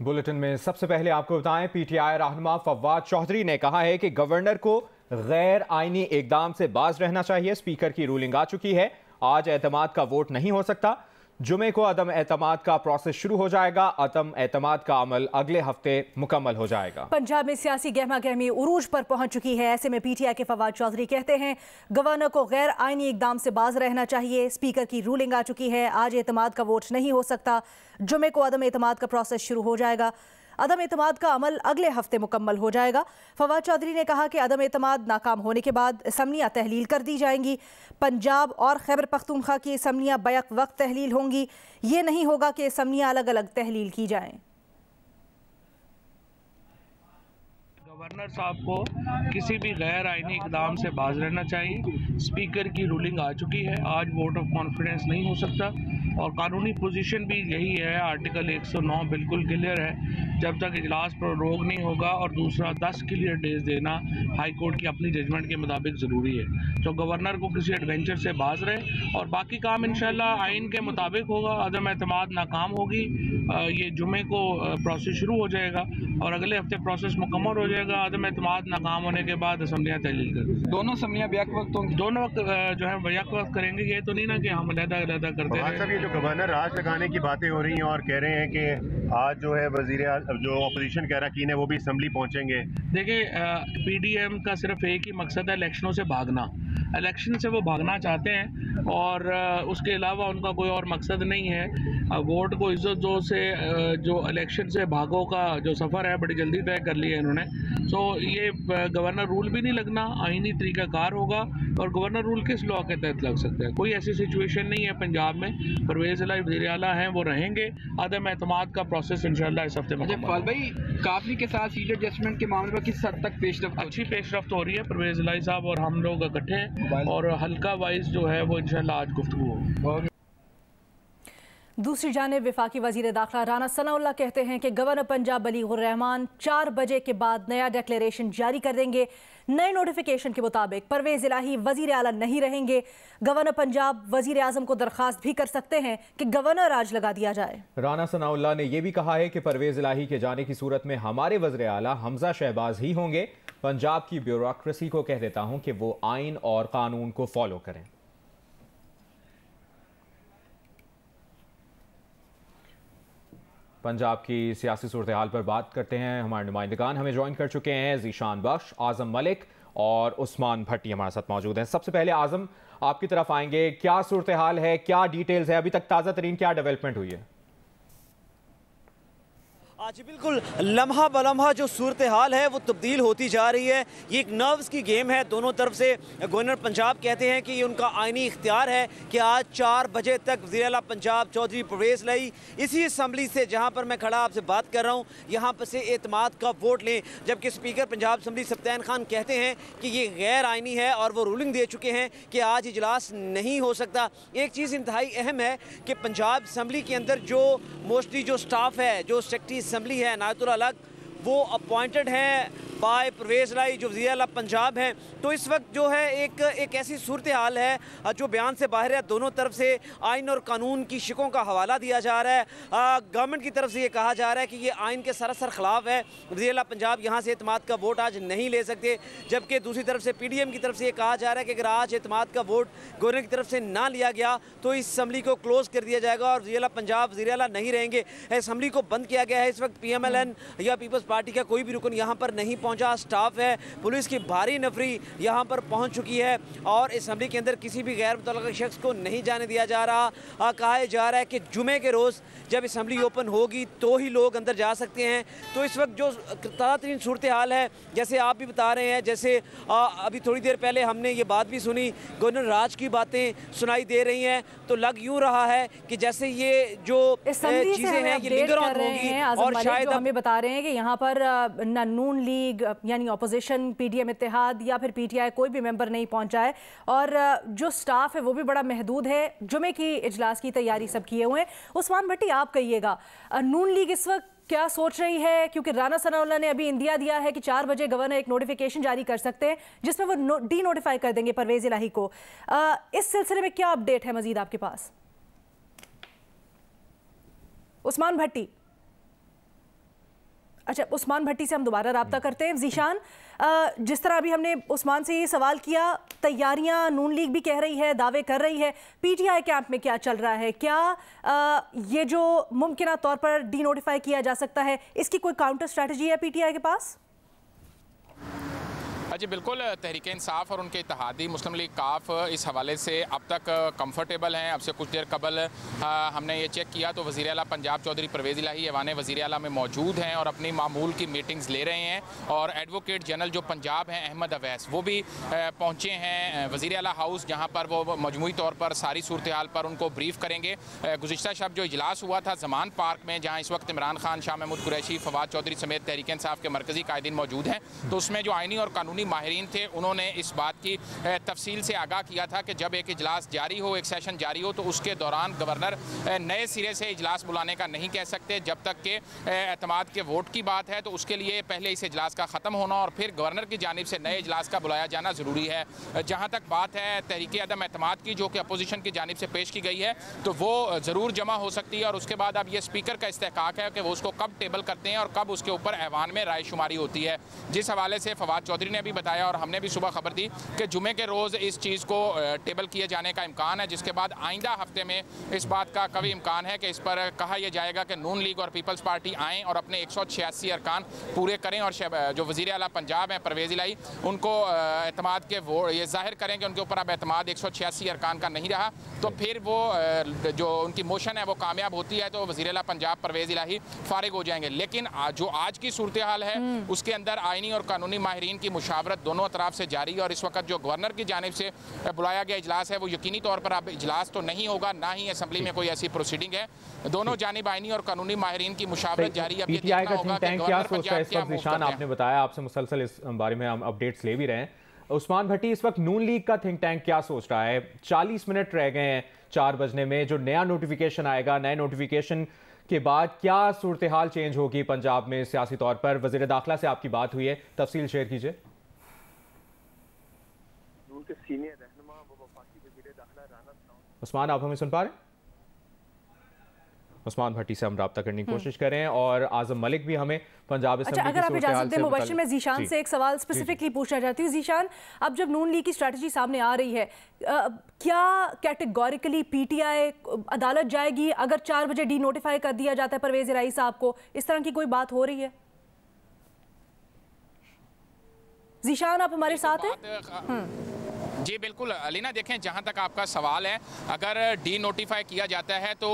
Bulletin में सबसे पहले आपको बताएं, पीटीआई रहनुमा फवाद चौधरी ने कहा है कि गवर्नर को गैर आईनी इकदाम से बाज रहना चाहिए। स्पीकर की रूलिंग आ चुकी है, आज एतमाद का वोट नहीं हो सकता। जुमे को अदम एतमाद का प्रोसेस शुरू हो जाएगा। अदम एतमाद का अमल अगले हफ्ते मुकम्मल हो जाएगा। पंजाब में सियासी गहमा गहमी उरूज पर पहुंच चुकी है। ऐसे में पीटीआई के फवाद चौधरी कहते हैं गवर्नर को गैर आईनी इकदाम से बाज रहना चाहिए। स्पीकर की रूलिंग आ चुकी है, आज एतमाद का वोट नहीं हो सकता। जुमे को अदम एतमाद का प्रोसेस शुरू हो जाएगा। अदम एतमाद का अमल अगले हफ्ते मुकम्मल हो जाएगा। फवाद चौधरी ने कहा कि अदम एतमाद नाकाम होने के बाद असम्बलियाँ तहलील कर दी जाएंगी। पंजाब और खैबर पख्तूनख्वा की असम्बलियाँ बैक वक्त तहलील होंगी। ये नहीं होगा कि असम्बलियाँ अलग अलग तहलील की जाएं। गवर्नर साहब को किसी भी गैर आईनी इकदाम से बाज रहना चाहिए। स्पीकर की रूलिंग आ चुकी है, आज वोट ऑफ कॉन्फिडेंस नहीं हो सकता और कानूनी पोजीशन भी यही है। आर्टिकल 109 बिल्कुल क्लियर है, जब तक इजलास पर रोक नहीं होगा। और दूसरा 10 क्लियर डेज देना हाई कोर्ट की अपनी जजमेंट के मुताबिक ज़रूरी है। तो गवर्नर को किसी एडवेंचर से बाज रहे और बाकी काम इंशाल्लाह आइन के मुताबिक होगा। अदम एतमाद नाकाम होगी, ये जुमे को प्रोसेस शुरू हो जाएगा और अगले हफ्ते प्रोसेस मुकम्मल हो जाएगा। अदम एतमाद नाकाम होने के बाद असम्बलियाँ तहलील कर दोनों असम्बलियाँ बैक वक्त होंगी, दोनों जो है बैक वक्त करेंगे। ये तो नहीं ना कि हम अलहदा करते हैं। जो गवर्नर राज लगाने की बातें हो रही हैं और कह रहे हैं कि आज जो है जो अपोजिशन कह रहा है वो भी असम्बली पहुंचेंगे। देखिए, पीडीएम का सिर्फ एक ही मकसद है, इलेक्शनों से भागना। इलेक्शन से वो भागना चाहते हैं और उसके अलावा उनका कोई और मकसद नहीं है। वोट को इज्जत दो से जो इलेक्शन से भागो का जो सफ़र है बड़ी जल्दी तय कर लिया है इन्होंने। तो ये गवर्नर रूल भी नहीं लगना, आईनी तरीकाकार होगा। और गवर्नर रूल किस लॉ के तहत लग सकता है? कोई ऐसी सिचुएशन नहीं है पंजाब में। परवेज़ इलाही वज़ीर आला हैं, वो रहेंगे। अदम एतमाद का प्रोसेस इंशाल्लाह इस हफ्ते में। फाल भाई, काफी के साथ सीट एडजस्टमेंट के मामले में किस हद तक पेशरफ्त? अच्छी पेशरफ्त हो रही है। परवेज़ इलाही साहब और हम लोग इकट्ठे हैं और हल्का वाइज जो है वो इंशाल्लाह आज गुफ्तगू होगी। दूसरी जानिब वफाकी वजीर दाखिला राना सनाउल्लाह कहते हैं कि गवर्नर पंजाब बलीगुर रहमान 4 बजे के बाद नया डिक्लेरेशन जारी कर देंगे। नए नोटिफिकेशन के मुताबिक परवेज़ इलाही वजीर आला नहीं रहेंगे। गवर्नर पंजाब वजीर आजम को दरख्वास्त भी कर सकते हैं कि गवर्नर राज लगा दिया जाए। राना सनाउल्लाह ने यह भी कहा है कि परवेज़ इलाही के जाने की सूरत में हमारे वज़ीर आला हमजा शहबाज ही होंगे। पंजाब की ब्यूरोक्रेसी को कह देता हूं कि वो आइन और कानून को फॉलो करें। पंजाब की सियासी सूरत हाल पर बात करते हैं। हमारे नुमाइंदगान हमें ज्वाइन कर चुके हैं। ज़ीशान बख्श, आज़म मलिक और उस्मान भट्टी हमारे साथ मौजूद हैं। सबसे पहले आज़म, आपकी तरफ आएंगे। क्या सूरत हाल है, क्या डिटेल्स है, अभी तक ताज़ा तरीन क्या डेवलपमेंट हुई है? आज बिल्कुल लम्हा बलम्हा जो सूरत हाल है वो तब्दील होती जा रही है। ये एक नर्व्स की गेम है दोनों तरफ से। गवर्नर पंजाब कहते हैं कि ये उनका आइनी इख्तियार है कि आज 4 बजे तक वज़ीर आला पंजाब चौधरी परवेज़ इलाही इसी असम्बली से, जहाँ पर मैं खड़ा आपसे बात कर रहा हूँ, यहाँ पर से एतमाद का वोट लें। जबकि स्पीकर पंजाब असम्बली सफ्तान खान कहते हैं कि ये गैर आइनी है और वो रूलिंग दे चुके हैं कि आज इजलास नहीं हो सकता। एक चीज़ इंतहाई अहम है कि पंजाब असम्बली के अंदर जो मोस्टली जो स्टाफ है, जो सेक्रेटरी असम्बली है नायतुल अलग, वो अपॉइंटेड हैं बाय परवेज़ इलाही जो वज़ीर आला पंजाब हैं। तो इस वक्त जो है एक ऐसी सूरत हाल है जो बयान से बाहर है। दोनों तरफ से आइन और कानून की शिकों का हवाला दिया जा रहा है। गवर्नमेंट की तरफ से ये कहा जा रहा है कि ये आइन के सरासर खिलाफ है। वज़ीर आला पंजाब यहाँ से एतमाद का वोट आज नहीं ले सकते। जबकि दूसरी तरफ से पीडीएम की तरफ से ये कहा जा रहा है कि अगर आज एतमाद का वोट गवर्नर की तरफ से ना लिया गया तो इस असम्बली को क्लोज कर दिया जाएगा और वज़ीर आला पंजाब वज़ीर आला नहीं रहेंगे। असम्बली को बंद किया गया है। इस वक्त PMLN या पीपल्स पार्टी का कोई भी रुकन यहाँ पर नहीं पहुँचा। स्टाफ है, पुलिस की भारी नफरी यहाँ पर पहुँच चुकी है और असम्बली के अंदर किसी भी गैर मुतल्लक़ शख्स को नहीं जाने दिया जा रहा। कहा जा रहा है कि जुमे के रोज़ जब असम्बली ओपन होगी तो ही लोग अंदर जा सकते हैं। तो इस वक्त जो ताज़ा तरीन सूरत हाल है, जैसे आप भी बता रहे हैं, जैसे अभी थोड़ी देर पहले हमने ये बात भी सुनी, गवर्नर राज की बातें सुनाई दे रही हैं, तो लग यूँ रहा है कि जैसे ये जो चीज़ें हैं ये लिंगर ऑन होगी। और शायद हमें बता रहे हैं कि यहाँ पर नून लीग यानी ऑपोजिशन, पीडीएम इत्तेहाद या फिर पीटीआई कोई भी मेंबर नहीं पहुंचा है और जो स्टाफ है वो भी बड़ा महदूद है। जुमे की इजलास की तैयारी सब किए हुए हैं। उस्मान भट्टी, आप कहिएगा, नून लीग इस वक्त क्या सोच रही है? क्योंकि राना सनाउल्लाह ने अभी इंदिया दिया है कि 4 बजे गवर्नर एक नोटिफिकेशन जारी कर सकते हैं जिसमें वो डी नोटिफाई कर देंगे परवेज़ इलाही को। इस सिलसिले में क्या अपडेट है मजीद आपके पास? उस्मान भट्टी। अच्छा, उस्मान भट्टी से हम दोबारा राब्ता करते हैं। जीशान, जिस तरह अभी हमने उस्मान से ये सवाल किया, तैयारियां नून लीग भी कह रही है, दावे कर रही है, पीटीआई कैंप में क्या चल रहा है? क्या ये जो मुमकिन तौर पर डी नोटिफाई किया जा सकता है, इसकी कोई काउंटर स्ट्रैटेजी है पीटीआई के पास? जी बिल्कुल, तहरीक इंसाफ और उनके इत्तेहादी मुस्लिम लीग काफ इस हवाले से अब तक कंफर्टेबल हैं। अब से कुछ देर कबल हमने ये चेक किया तो वज़ीर आला पंजाब चौधरी परवेज़ इलाही ऐवान वज़ीर आला में मौजूद हैं और अपनी मामूल की मीटिंग्स ले रहे हैं। और एडवोकेट जनरल जो पंजाब हैं अहमद अवैस, वो भी पहुँचे हैं वज़ीर आला हाउस, जहाँ पर वो मजमूई तौर पर सारी सूरत हाल पर उनको ब्रीफ करेंगे। गुज़िश्ता शब जो इजलास हुआ था ज़मान पार्क में, जहाँ इस वक्त इमरान खान, शाह महमूद कुरैशी, फवाद चौधरी समेत तहरीक इंसाफ के मरकज़ी कायदीन मौजूद हैं, तो उसमें जो आइनी और कानूनी माहिरीन थे उन्होंने इस बात की तफसील से आगाह किया था कि जब एक इजलास जारी हो, एक सेशन जारी हो, तो उसके दौरान गवर्नर नए सिरे से इजलास बुलाने का नहीं कह सकते जब तक कि एतमाद के वोट की बात है। तो उसके लिए पहले इस इजलास का ख़त्म होना और फिर गवर्नर की जानिब से नए इजलास का बुलाया जाना ज़रूरी है। जहाँ तक बात है तहरीक अदम एतमाद की, जो कि अपोजिशन की जानिब से पेश की गई है, तो वो ज़रूर जमा हो सकती है और उसके बाद अब ये स्पीकर का इस्तेहकाक है कि वो उसको कब टेबल करते हैं और कब उसके ऊपर ऐवान में राय शुमारी होती है। जिस हवाले से फवाद चौधरी ने भी बताया और हमने भी सुबह खबर दी कि जुमे के रोज़ इस चीज़ को टेबल किए जाने का इम्कान है, जिसके बाद आइंदा हफ्ते में इस बात का कभी इम्कान है कि इस पर कहा यह जाएगा कि नून लीग और पीपल्स पार्टी आएँ और अपने 186 अरकान पूरे करें और जो वज़ीर आला पंजाब हैं परवेज़ इलाही, उनको एतमाद के वोट ये जाहिर करें कि उनके ऊपर अब एतमाद 186 अरकान का नहीं रहा, तो फिर वो जो उनकी मोशन है वो कामयाब होती है तो वज़ीर आला पंजाब परवेज़ इलाही फारिग हो जाएंगे। लेकिन जो आज की सूरत हाल है उसके अंदर आइनी और कानूनी माहिरीन की मुशावरत दोनों तरफ से जारी है और इस वक्त जो गवर्नर की जानिब से बुलाया गया इजलास है वो यकीनी तौर पर अब इजलास तो नहीं होगा, ना ही असेंबली में कोई ऐसी प्रोसीडिंग है। दोनों जानिब आइनी और कानूनी माहिरीन की मुशावरत जारी है। पीटीआई का थिंक टैंक क्या सोचता है इस वक्त? निशान, आपने बताया, आपसे मुसलसल इस बारे में हम अपडेट्स ले भी रहे हैं। उस्मान भट्टी, इस वक्त नून लीग का थिंक टैंक क्या सोच रहा है? 40 मिनट रह गए हैं 4 बजने में, जो नया नोटिफिकेशन आएगा, नए नोटिफिकेशन के बाद क्या सूरत हाल चेंज होगी पंजाब में सियासी तौर पर? वज़ीर दाखिला से आपकी बात हुई है, तफसील शेयर कीजिए। सीनियर रहनुमा व वफाकी वज़ीर दाखिला राना उस्मान, आप हमें सुन पा रहे हैं? उस्मान भट्टी से हम राब्ता करने की कोशिश करें और आजम मलिक भी हमें पंजाब असेंबली की सूरत हाल से। अगर आप इजाजत दें मुबश्शिर, मैं जीशान से एक सवाल स्पेसिफिकली पूछना चाहती हूँ। जीशान, अब जब नून लीग की स्ट्रैटेजी सामने आ रही है, क्या कैटेगोरिकली पीटीआई अदालत जाएगी अगर 4 बजे डी नोटिफाई कर दिया जाता है परवेज़ इलाही साहब को? इस तरह की कोई बात हो रही है? जीशान, आप हमारे साथ हैं? जी बिल्कुल अलीना, देखें जहां तक आपका सवाल है, अगर डी नोटिफाई किया जाता है तो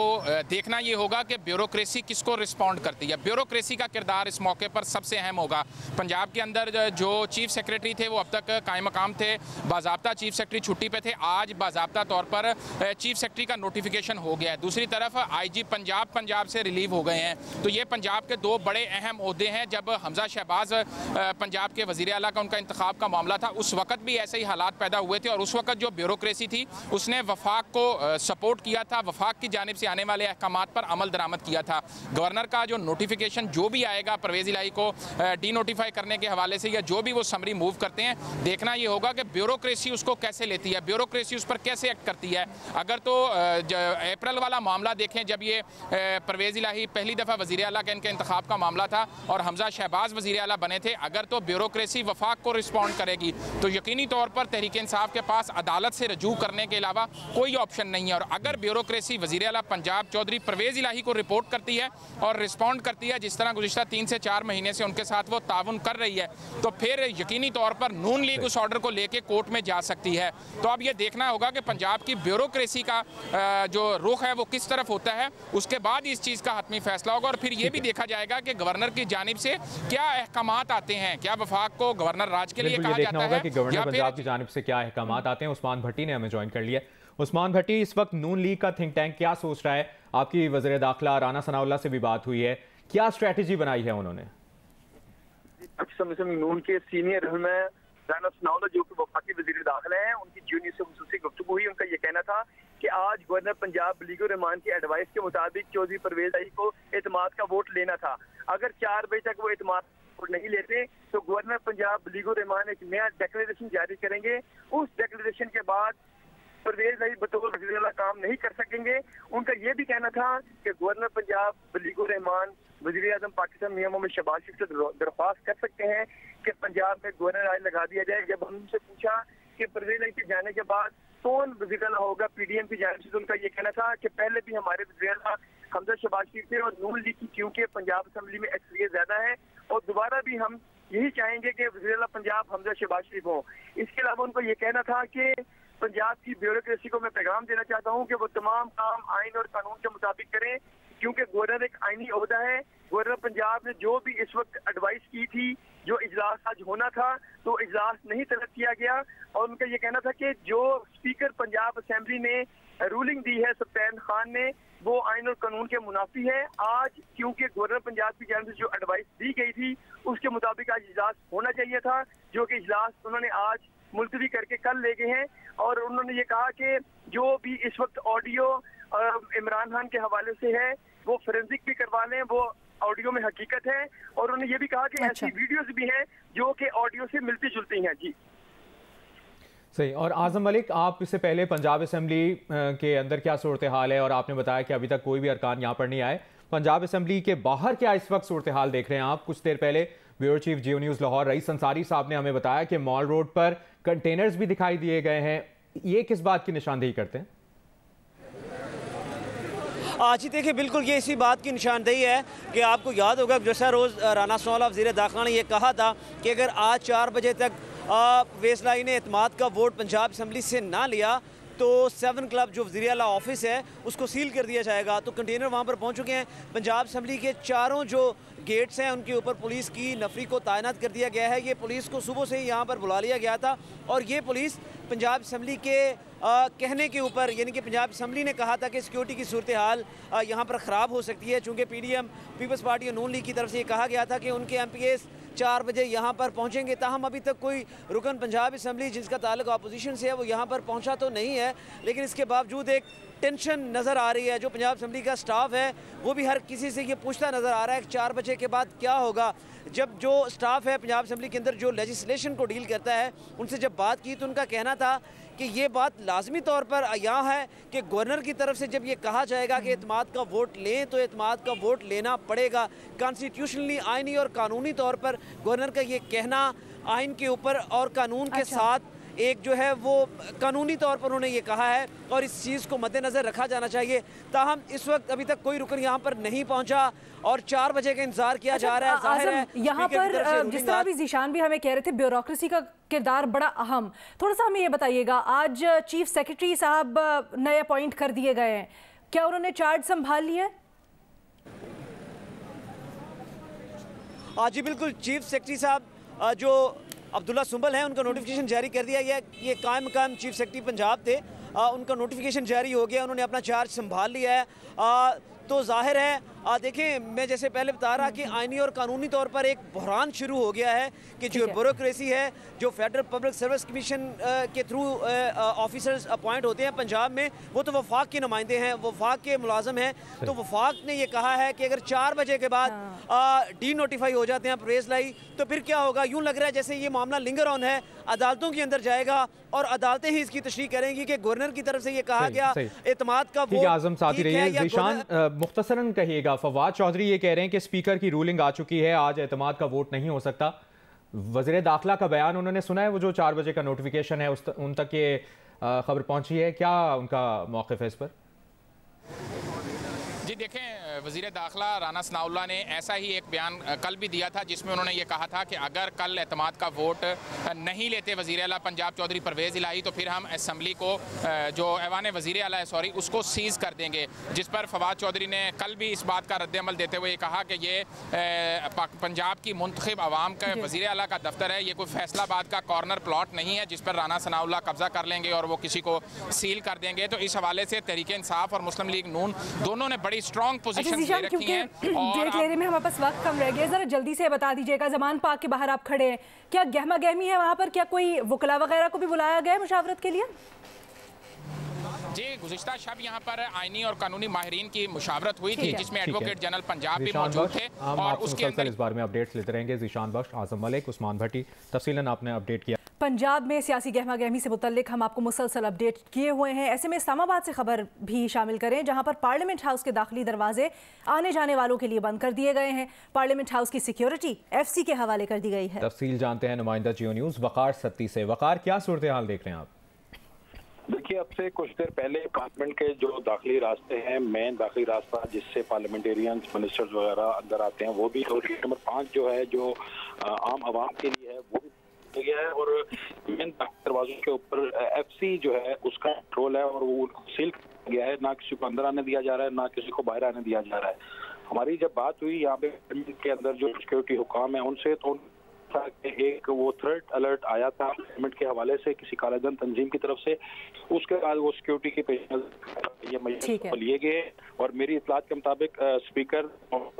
देखना ये होगा कि ब्यूरोक्रेसी किसको रिस्पॉन्ड करती है। ब्यूरोक्रेसी का किरदार इस मौके पर सबसे अहम होगा। पंजाब के अंदर जो चीफ सेक्रेटरी थे वो अब तक कायम मकाम थे, बाज़ाब्ता चीफ सेक्रेटरी छुट्टी पे थे, आज बाज़ाब्ता तौर पर चीफ सेक्रेटरी का नोटिफिकेशन हो गया है। दूसरी तरफ आईजी पंजाब से रिलीव हो गए हैं, तो ये पंजाब के 2 बड़े अहम ओहदे हैं। जब हमजा शहबाज पंजाब के वज़ीर आला का उनका इंतखाब का मामला था, उस वक्त भी ऐसे ही हालात पैदा हुए थे और उस वक्त जो ब्यूरोक्रेसी थी उसने वफाक को सपोर्ट किया था, वफाक की जानिब से आने वाले अहकामात पर अमल दरामद किया था। गवर्नर का जो नोटिफिकेशन जो भी आएगा परवेज़ इलाही को डी नोटिफाई करने के हवाले से, या जो भी वो समरी मूव करते हैं, देखना ये होगा कि ब्यूरोक्रेसी उसको कैसे लेती है, ब्यूरोक्रेसी उस पर कैसे एक्ट करती है। अगर तो अप्रैल वाला मामला देखें, जब ये परवेज़ इलाही पहली दफ़ा वज़ीर आला के इनके इंतखाब का मामला था और हमजा शहबाज वज़ीर आला बने थे, अगर तो ब्यूरोक्रेसी वफाक को रिस्पॉन्ड करेगी तो यकीनी तौर पर तहरीक इंसाफ के पास अदालत से रजू करने के अलावा कोई ऑप्शन नहीं है। और अगर ब्यूरोक्रेसी वज़ीर आला पंजाब चौधरी परवेज़ इलाही को रिपोर्ट करती है और रिस्पॉन्ड करती है, जिस तरह गुज़िश्ता 3 से 4 महीने से उनके साथ वो ताउन कर रही है, तो फिर यकीनी तौर पर नून लीग उस ऑर्डर को लेके कोर्ट में जा सकती है। तो अब ये देखना होगा कि पंजाब की ब्यूरोक्रेसी का जो रुख है वो किस तरफ होता है, उसके बाद इस चीज़ का हतमी फैसला होगा। और फिर ये भी देखा जाएगा कि गवर्नर की जानिब से क्या अहकामात आते हैं, क्या वफाक को गवर्नर राज के लिए कहा जाता है कि गवर्नर पंजाब की जानिब से क्या अहकामात आते हैं। उस्मान भट्टी ने हमें ज्वाइन कर लिया। उस्मान भट्टी, इस वक्त नून लीग का थिंक टैंक क्या सोच रहा है? आपकी वज़ीर दाखिला राना सनाउल्लाह से भी बात हुई है, क्या स्ट्रेटजी बनाई है उन्होंने? नून के सीनियर रहनुमा राना सनाउल्लाह जो कि वफाकी वज़ीर दाखिला हैं, उनकी जूनियर से खुसूसी गुफ्तगू हुई। उनका ये कहना था कि आज गवर्नर पंजाब बलीगो रहमान की एडवाइस के मुताबिक चौधरी परवेज़ इलाही को एतमाद का वोट लेना था। अगर 4 बजे तक वो एतमाद नहीं लेते तो गवर्नर पंजाब बलीगो रहमान एक नया डिक्लेरेशन जारी करेंगे। उस डिक्लेरेशन के बाद परवेज़ इलाही बतौर वज़ीर आला काम नहीं कर सकेंगे। उनका ये भी कहना था कि गवर्नर पंजाब बलीगो रहमान वज़ीर आज़म पाकिस्तान मियां मोहम्मद शहबाज शरीफ से दरख्वास्त कर सकते हैं कि पंजाब में गवर्नर राज लगा दिया जाए। जब हमसे पूछा कि परवेज इलाही के जाने के बाद कौन वज़ीर आला होगा PDM की जानिब से, तो उनका ये कहना था कि पहले भी हमारे वज़ीर आला हमजा शहबाज शरीफ थे और नून लीग की क्योंकि पंजाब असम्बली में एक्सपीरियंस ज्यादा है और दोबारा भी हम यही चाहेंगे कि वज़ीर आला पंजाब हमजा शहबाज शरीफ हो। इसके अलावा उनको ये कहना था कि पंजाब की ब्यूरोक्रेसी को मैं पैगाम देना चाहता हूँ कि वो तमाम काम आइन और कानून के मुताबिक करें, क्योंकि गवर्नर एक आइनी ओहदा है। गवर्नर पंजाब ने जो भी इस वक्त एडवाइस की थी, जो इजलास आज होना था, तो इजलास नहीं तलब किया गया। और उनका ये कहना था कि जो स्पीकर पंजाब असेंबली ने रूलिंग दी है सप्तान खान ने, वो आइन और कानून के मुनाफी है। आज क्योंकि गवर्नर पंजाब की जानिब से जो एडवाइस दी गई थी उसके मुताबिक आज इजलास होना चाहिए था, जो कि इजलास उन्होंने आज मुलतवी करके कल ले गए हैं। और उन्होंने ये कहा कि जो भी इस वक्त ऑडियो इमरान खान के हवाले से है वो फोरेंसिक भी करवा लें, वो ऑडियो में हकीकत है। और उन्होंने ये भी कहा कि ऐसी वीडियोस भी हैं जो कि ऑडियो से मिलती जुलती हैं। जी सही। और आजम मलिक, आप इससे पहले पंजाब असेंबली के अंदर क्या सूरत हाल है, और आपने बताया कि अभी तक कोई भी अरकान यहाँ पर नहीं आए। पंजाब असेंबली के बाहर क्या इस वक्त सूरत हाल देख रहे हैं आप? कुछ देर पहले ब्यूरो चीफ जियो न्यूज़ लाहौर रईस अंसारी साहब ने हमें बताया कि मॉल रोड पर कंटेनर्स भी दिखाई दिए गए हैं। ये किस बात की निशानदेही करते हैं? जी देखिए, बिल्कुल ये इसी बात की निशानदेही है कि आपको याद होगा गुज़श्ता रोज़ राना सनाउल्लाह वज़ीर दाखिला ने यह कहा था कि अगर आज 4 बजे तक परवेज़ इलाही ने एतमाद का वोट पंजाब असम्बली से ना लिया तो 7 क्लब जो वज़ीर आला ऑफिस है उसको सील कर दिया जाएगा। तो कंटेनर वहाँ पर पहुँच चुके हैं। पंजाब असम्बली के चारों जो गेट्स हैं उनके ऊपर पुलिस की नफरी को तैनात कर दिया गया है। ये पुलिस को सुबह से ही यहाँ पर बुला लिया गया था और ये पुलिस पंजाब असम्बली के कहने के ऊपर, यानी कि पंजाब असम्बली ने कहा था कि सिक्योरिटी की सूरत हाल यहाँ पर ख़राब हो सकती है, चूँकि PDM पीपल्स पार्टी और नून लीग की तरफ से ये कहा गया था कि उनके MPs 4 बजे यहाँ पर पहुँचेंगे। ताहम अभी तक कोई रुकन पंजाब असम्बली जिसका ताल्लुक अपोजिशन से है वो यहाँ पर पहुँचा तो नहीं है, लेकिन इसके बावजूद एक टेंशन नज़र आ रही है। जो पंजाब असम्बली का स्टाफ है वो भी हर किसी से ये पूछता नज़र आ रहा है कि 4 बजे के बाद क्या होगा। जब जो स्टाफ है पंजाब असम्बली के अंदर जो लेजिस्लेशन को डील करता है उनसे जब बात की तो उनका कहना था कि ये बात लाजमी तौर पर यहाँ है कि गवर्नर की तरफ से जब ये कहा जाएगा कि एतमाद का वोट लें तो एतमाद का वोट लेना पड़ेगा। कॉन्स्टिट्यूशनली, आइनी और कानूनी तौर पर गवर्नर का ये कहना आइन के ऊपर और कानून के साथ एक जो है वो कानूनी तौर पर उन्होंने ये कहा है और इस चीज़ को मद्देनज़र रखा जाना चाहिए। ताहम इस वक्त अभी तक कोई रुकन यहाँ पर नहीं पहुँचा और 4 बजे का इंतजार किया जा रहा है। जाहिर है यहाँ पर जिस तरह भी ज़ीशान भी हमें कह रहे थे ब्यूरोक्रेसी का किरदार बड़ा अहम, थोड़ा सा हमें ये बताइएगा, आज चीफ सेक्रेटरी साहब नए अपॉइंट कर दिए गए हैं, क्या उन्होंने चार्ज संभाल लिया है? जी बिल्कुल, चीफ सेक्रेटरी साहब जो अब्दुल्ला सुंबल हैं उनका नोटिफिकेशन जारी कर दिया गया। ये कायम मकाम चीफ सेक्रेटरी पंजाब थे, उनका नोटिफिकेशन जारी हो गया, उन्होंने अपना चार्ज संभाल लिया है। तो जाहिर है देखें, मैं जैसे पहले बता रहा कि आइनी और कानूनी तौर पर एक बहरान शुरू हो गया है कि जो ब्यूरोक्रेसी है, जो फेडरल पब्लिक सर्विस कमीशन के थ्रू ऑफिसर्स अपॉइंट होते हैं पंजाब में, वो तो वफाक के नुमाइंदे हैं, वफाक के मुलाजम हैं। तो वफाक ने ये कहा है कि अगर 4 बजे के बाद डी नोटिफाई हो जाते हैं परवेज़ इलाही तो फिर क्या होगा। यूँ लग रहा है जैसे ये मामला लिंगर ऑन है, अदालतों के अंदर जाएगा और अदालतें ही इसकी तशरीह करेंगी कि गवर्नर की तरफ से ये कहा गया एतमाद का वोट। आज़म साथी रहिए। ज़ीशान, मुख्तसरन कहिएगा, फवाद चौधरी ये कह रहे हैं कि स्पीकर की रूलिंग आ चुकी है, आज एतमाद का वोट नहीं हो सकता। वज़ीर दाखिला का बयान उन्होंने सुना है, वो जो 4 बजे का नोटिफिकेशन है उन तक ये खबर पहुंची है, क्या उनका मौक़िफ़ है इस पर? जी देखें, वज़ीर दाखिला राना सनाउल्लाह ने ऐसा ही एक बयान कल भी दिया था जिसमें उन्होंने ये कहा था कि अगर कल एतमाद का वोट नहीं लेते वज़ीर आला पंजाब चौधरी परवेज़ इलाही तो फिर हम असम्बली को जो ऐवान वज़ीर आला है सॉरी उसको सीज़ कर देंगे। जिस पर फवाद चौधरी ने कल भी इस बात का रद्द-ए-अमल देते हुए कहा कि ये पंजाब की मुंतखब आवाम का वज़ीर आला का दफ्तर है, ये कोई फैसलाबाद का कॉर्नर प्लॉट नहीं है जिस पर राना सनाउल्लाह कब्जा कर लेंगे और वो किसी को सील कर देंगे। तो इस हवाले से तहरीक इंसाफ और मुस्लिम लीग नून दोनों ने बड़ी स्ट्रॉन्ग पोजीशन ले रखी है। ब्रेक लेने में हमारे पास वक्त कम रह गया, जरा जल्दी से बता दीजिएगा, ज़मान पाक के बाहर आप खड़े हैं, क्या गहमा गहमी है वहाँ पर? क्या कोई वकला वगैरह को भी बुलाया गया है मुशावरत के लिए? जी, गुज़िश्ता शब यहाँ पर आइनी और कानूनी माहिरीन की मुशावरत हुई थी जिसमें एडवोकेट जनरल पंजाब भी मौजूद थे और उसके अंदर इस बारे में अपडेट्स लेते रहेंगे। ज़ीशान बख्श, आज़म मलिक, उस्मान भट्टी, तफसीलन आपने अपडेट किया। पंजाब में सियासी गहमा गहमी से मुतल्लिक हम आपको मुसलसल अपडेट किए हुए हैं। ऐसे में इस्लामाबाद से खबर भी शामिल करें, जहां पर पार्लियामेंट हाउस के दाखिली दरवाजे आने जाने वालों के लिए बंद कर दिए गए हैं। पार्लियामेंट हाउस की सिक्योरिटी FC के हवाले कर दी गई है। तफसील जानते हैं नुमाइंदा जियो न्यूज़ वकार सत्ती से। वकार, क्या सूरत हाल देख रहे हैं आप? देखिए, अब से कुछ देर पहले पार्लियामेंट के जो दाखिली रास्ते हैं, मेन दाखिली रास्ता जिससे पार्लियामेंटेरियंस मिनिस्टर्स वगैरह अंदर आते हैं, वो भी, और गेट नंबर 5 जो है जो आम आवाम के लिए है, वो भी गया है। और मेन दरवाजों के ऊपर FC जो है उसका कंट्रोल है और वो सील किया गया है। ना किसी को अंदर आने दिया जा रहा है, ना किसी को बाहर आने दिया जा रहा है। हमारी जब बात हुई यहाँ पे के अंदर जो सिक्योरिटी हुकाम है उनसे, तो एक वो थ्रेट अलर्ट आया था गवर्नमेंट के हवाले से किसी कालाधन तंजीम की तरफ से। उसके बाद वो सिक्योरिटी के पेश ये मेजर्स लिए गए और मेरी इतलात के मुताबिक स्पीकर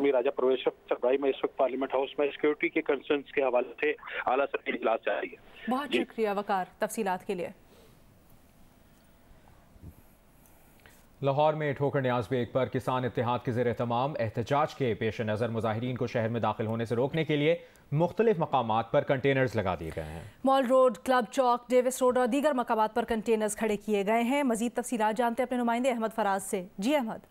राजा परवेश भाई में इस वक्त पार्लियामेंट हाउस में सिक्योरिटी के कंसर्न्स के हवाले से आला सर की इजलास जारी है। बहुत शुक्रिया वकार तफसीलात के लिए। लाहौर में ठोकर न्याज बेग पर किसान इत्तेहाद के ज़ेर तमाम एहतजाज के पेश नज़र मुजाहिरीन को शहर में दाखिल होने से रोकने के लिए मुख्तलिफ मकामात पर कंटेनर्स लगा दिए गए हैं। मॉल रोड, क्लब चौक, डेविस रोड और दीगर मकामात पर कंटेनर्स खड़े किए गए हैं। मजीद तफसीलात जानते हैं अपने नुमाइंदे अहमद फराज से। जी अहमद।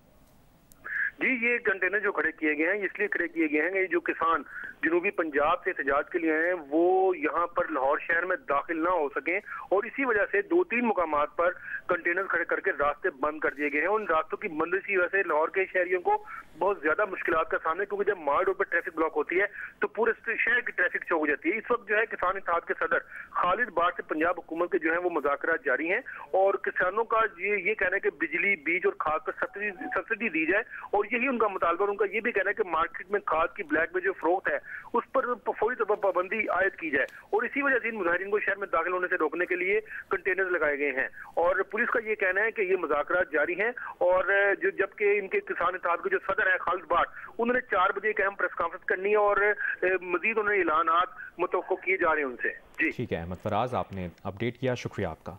जी, ये कंटेनर जो खड़े किए गए हैं इसलिए खड़े किए गए हैं कि जो किसान जनूबी पंजाब से एहतजाज के लिए हैं वो यहाँ पर लाहौर शहर में दाखिल ना हो सकें, और इसी वजह से 2-3 मुकामात पर कंटेनर खड़े करके रास्ते बंद कर दिए गए हैं। उन रास्तों की बंदिश की वजह से लाहौर के शहरियों को बहुत ज्यादा मुश्किलात का सामना, क्योंकि जब माल रोड पर ट्रैफिक ब्लॉक होती है तो पूरे शहर की ट्रैफिक चौक हो जाती है। इस वक्त जो है किसान इत्तेहाद के सदर खालिद बार से पंजाब हुकूमत के जो है वो मुज़ाकरात जारी हैं और किसानों का ये कहना है कि बिजली, बीज और खाद पर सब्सिडी दी जाए, और यही उनका मुतालबा। उनका ये भी कहना है कि मार्केट में खाद की ब्लैक में जो फरोख्त है उस पर फौरी तौर पर पाबंदी आयद की जाए, और इसी वजह से इन मुजाहिरीन को शहर में दाखिल होने से रोकने के लिए कंटेनर लगाए गए हैं। और पुलिस का ये कहना है कि ये मुज़ाकरात जारी हैं, और जो जबकि इनके किसान इत्तेहाद के जो सदर है खालिद बाट, उन्होंने 4 बजे एक अहम प्रेस कॉन्फ्रेंस करनी है और मजीद उन्होंने ऐलानात मुतवक्को किए जा रहे हैं उनसे। जी ठीक है अहमद फराज, आपने अपडेट किया, शुक्रिया आपका।